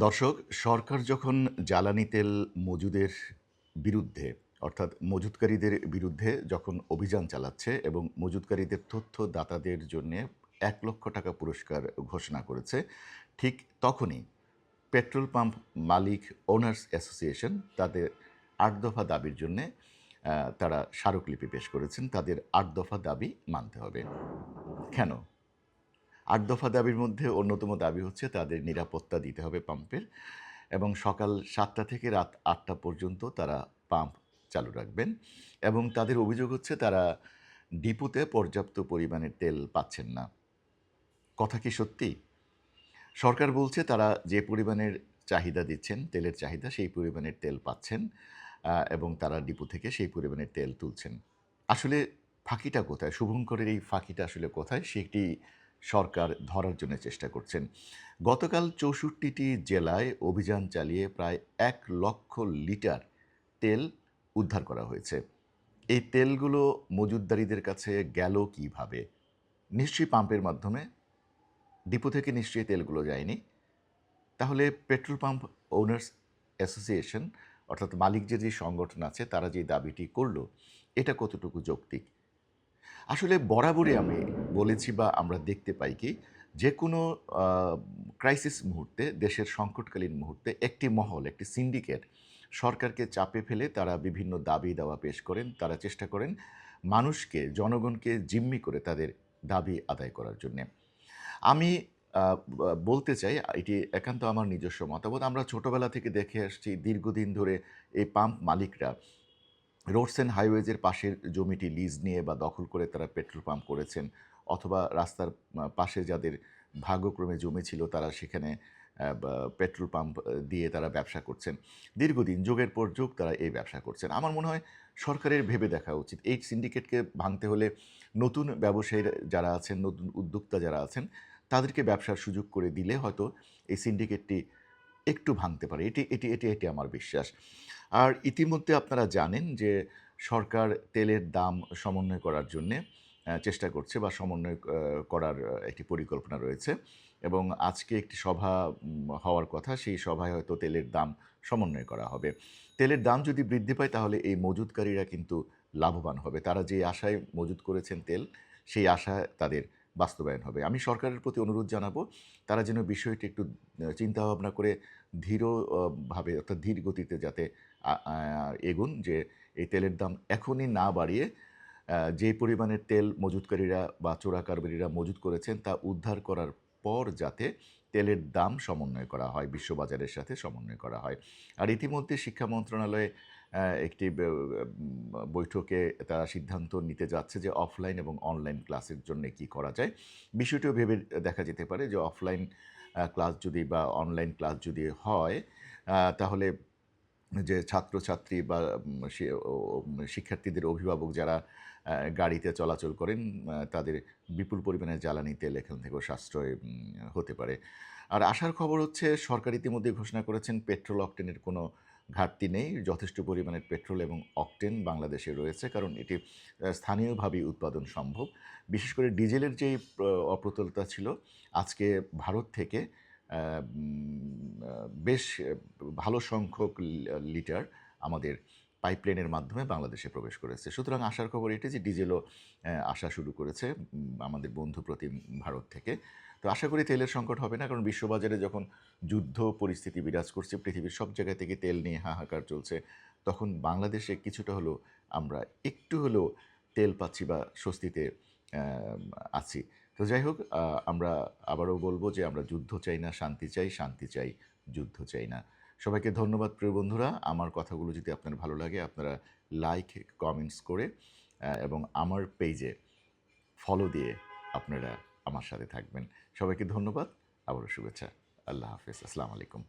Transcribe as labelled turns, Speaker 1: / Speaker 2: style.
Speaker 1: দর্শক, সরকার যখন জ্বালানি তেল মজুদের বিরুদ্ধে অর্থাৎ মজুতকারীদের বিরুদ্ধে যখন অভিযান চালাচ্ছে এবং মজুতকারীদের তথ্যদাতাদের জন্যে ৳১,০০,০০০ পুরস্কার ঘোষণা করেছে, ঠিক তখনই পেট্রোল পাম্প মালিক ওনার্স অ্যাসোসিয়েশন তাদের ৮ দফা দাবির জন্যে তারা স্মারকলিপি পেশ করেছেন। তাদের ৮ দফা দাবি মানতে হবে। কেন? ৮ দফা দাবির মধ্যে অন্যতম দাবি হচ্ছে তাদের নিরাপত্তা দিতে হবে পাম্পের এবং সকাল ৭টা থেকে রাত ৮টা পর্যন্ত তারা পাম্প চালু রাখবেন এবং তাদের অভিযোগ হচ্ছে তারা ডিপোতে পর্যাপ্ত পরিমাণের তেল পাচ্ছেন না। কথা কি সত্যি? সরকার বলছে তারা যে পরিমাণের চাহিদা দিচ্ছেন, তেলের চাহিদা, সেই পরিমাণের তেল পাচ্ছেন এবং তারা ডিপো থেকে সেই পরিমাণের তেল তুলছেন। আসলে ফাঁকিটা কোথায়? শুভঙ্করের এই ফাঁকিটা আসলে কোথায়? সেটি সরকার ধরার জন্য চেষ্টা করছেন। গতকাল ৬৪টি জেলায় অভিযান চালিয়ে প্রায় ১,০০,০০০ লিটার তেল উদ্ধার করা হয়েছে। এই তেলগুলো মজুতদারীদের কাছে গেল কীভাবে? নিশ্চয়ই পাম্পের মাধ্যমে। ডিপো থেকে নিশ্চয়ই তেলগুলো যায়নি। তাহলে পেট্রোল পাম্প ওনার্স অ্যাসোসিয়েশন অর্থাৎ মালিক যে সংগঠন আছে তারা যে দাবিটি করল, এটা কতটুকু যৌক্তিক? আসলে বরাবরই আমি বলেছি বা আমরা দেখতে পাই কি, যেকোনো আ ক্রাইসিস মুহূর্তে, দেশের সংকটকালীন মুহূর্তে একটি মহল, একটি সিন্ডিকেট সরকারকে চাপে ফেলে তারা বিভিন্ন দাবি-দাওয়া পেশ করেন। তারা চেষ্টা করেন মানুষকে, জনগণকে জিম্মি করে তাদের দাবি আদায় করার জন্যে। আমি বলতে চাই এটি একান্ত আমার নিজস্ব মতামত। আমরা ছোটবেলা থেকে দেখে আসছি দীর্ঘদিন ধরে এই পাম্প মালিকরা রোডস অ্যান্ড হাইওয়েজের পাশের জমিটি লিজ নিয়ে বা দখল করে তারা পেট্রোল পাম্প করেছেন অথবা রাস্তার পাশে যাদের ভাগ্যক্রমে জমি ছিল তারা সেখানে পেট্রোল পাম্প দিয়ে তারা ব্যবসা করছেন। দীর্ঘদিন যুগের পর যুগ তারা এই ব্যবসা করছেন। আমার মনে হয় সরকারের ভেবে দেখা উচিত এই সিন্ডিকেটকে ভাঙতে হলে নতুন ব্যবসায়ীরা যারা আছেন, নতুন উদ্যোক্তা যারা আছেন তাদেরকে ব্যবসার সুযোগ করে দিলে হয়তো এই সিন্ডিকেটটি একটু ভাঙতে পারে। এটি আমার বিশ্বাস। আর ইতিমধ্যে আপনারা জানেন যে সরকার তেলের দাম সমন্বয় করার জন্যে চেষ্টা করছে বা সমন্বয় করার একটি পরিকল্পনা রয়েছে এবং আজকে একটি সভা হওয়ার কথা। সেই সভায় হয়তো তেলের দাম সমন্বয় করা হবে। তেলের দাম যদি বৃদ্ধি পায় তাহলে এই মজুতকারীরা কিন্তু লাভবান হবে। তারা যে আশায় মজুত করেছেন তেল, সেই আশা তাদের বাস্তবায়ন হবে। আমি সরকারের প্রতি অনুরোধ জানাবো, তারা যেন বিষয়টি একটু চিন্তাভাবনা করে ধীর ভাবে অর্থাৎ ধীর গতিতে যাতে আ আ এগোন যে এই তেলের দাম এখনই না বাড়িয়ে যে পরিমাণের তেল মজুতকারীরা বা চোরাকারবারিরা মজুত করেছেন তা উদ্ধার করার পর যাতে তেলের দাম সমন্বয় করা হয়, বিশ্ববাজারের সাথে সমন্বয় করা হয়। আর ইতিমধ্যে শিক্ষা মন্ত্রণালয়ে একটি বৈঠকে তারা সিদ্ধান্ত নিতে যাচ্ছে যে অফলাইন এবং অনলাইন ক্লাসের জন্যে কী করা যায়। বিষয়টিও ভেবে দেখা যেতে পারে যে অফলাইন ক্লাস যদি বা অনলাইন ক্লাস যদি হয় তাহলে যে ছাত্রছাত্রী বা শিক্ষার্থীদের অভিভাবক যারা গাড়িতে চলাচল করেন তাদের বিপুল পরিমাণে জ্বালানি তেল এখান থেকেও সাশ্রয় হতে পারে। আর আশার খবর হচ্ছে সরকার ইতিমধ্যে ঘোষণা করেছেন পেট্রোল অকটেনের কোনো ঘাটতি নেই। যথেষ্ট পরিমাণের পেট্রোল এবং অকটেন বাংলাদেশে রয়েছে কারণ এটি স্থানীয়ভাবেই উৎপাদন সম্ভব। বিশেষ করে ডিজেলের যেই অপ্রতুলতা ছিল আজকে ভারত থেকে আ উম আ বেশ ভালো সংখ্যক লিটার আমাদের পাইপলাইনের মাধ্যমে বাংলাদেশে প্রবেশ করেছে। সুতরাং আশার খবর এটি যে ডিজেলও আসা শুরু করেছে আমাদের বন্ধু প্রতিম ভারত থেকে। তো আশা করি তেলের সংকট হবে না কারণ বিশ্ববাজারে যখন যুদ্ধ পরিস্থিতি বিরাজ করছে, পৃথিবীর সব জায়গা থেকে তেল নিয়ে হাহাকার চলছে, তখন বাংলাদেশে কিছুটা হলেও আমরা একটু হলেও তেল পাচ্ছি বা স্বস্তিতে অ্যা আছি। তো যাই হোক আমরা আবারও বলব যে আমরা যুদ্ধ চাই না, শান্তি চাই, শান্তি চাই, যুদ্ধ চাই না। সবাইকে ধন্যবাদ প্রিয় বন্ধুরা। আমার কথাগুলো যদি আপনার ভালো লাগে আপনারা লাইক, কমেন্টস করে এবং আমার পেইজে ফলো দিয়ে আপনারা আমার সাথে থাকবেন। সবাইকে ধন্যবাদ। আবারও শুভেচ্ছা। আল্লাহ হাফেজ। আসসালামু আলাইকুম।